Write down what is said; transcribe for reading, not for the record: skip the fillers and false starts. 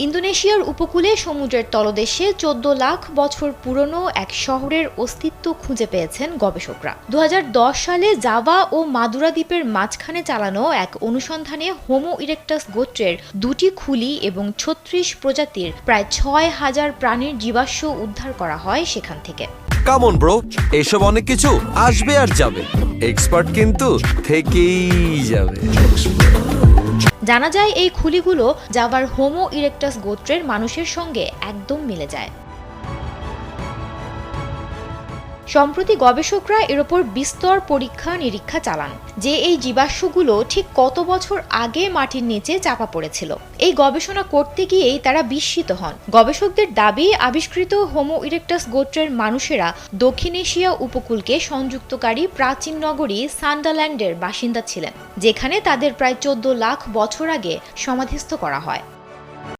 ইন্দোনেশিয়ার উপকূলে সমুদ্রের তলদেশে ১৪ লাখ বছর পুরনো এক শহরের অস্তিত্ব খুঁজে পেয়েছেন গবেষকরা। ২০১০ সালে জাভা ও মাদুরা দ্বীপের মাঝখানে চালানো এক অনুসন্ধানে হোমো ইরেক্টাস গোত্রের ২টি খুলি এবং ৩৬ প্রজাতির প্রায় ৬,০০০ প্রাণীর জীবাশ্ম উদ্ধার করা হয় সেখান থেকে। কাম অন ব্রো, এসব অনেক কিছু আসবে আর যাবে, এক্সপার্ট কিন্তু থেকেই যাবে। জানা যায় এই খুলিগুলো জাভার হোমো ইরেক্টাস গোত্রের মানুষের সঙ্গে একদম মিলে যায়। সম্প্রতি গবেষকরা এর ওপর বিস্তর পরীক্ষা নিরীক্ষা চালান যে এই জীবাশ্মগুলো ঠিক কত বছর আগে মাটির নিচে চাপা পড়েছিল। এই গবেষণা করতে গিয়েই তারা বিস্মিত হন। গবেষকদের দাবি, আবিষ্কৃত হোমো ইরেক্টাস গোত্রের মানুষেরা দক্ষিণ এশিয়া উপকূলকে সংযুক্তকারী প্রাচীন নগরী সান্ডাল্যান্ডের বাসিন্দা ছিলেন, যেখানে তাদের প্রায় ১৪ লাখ বছর আগে সমাধিস্থ করা হয়।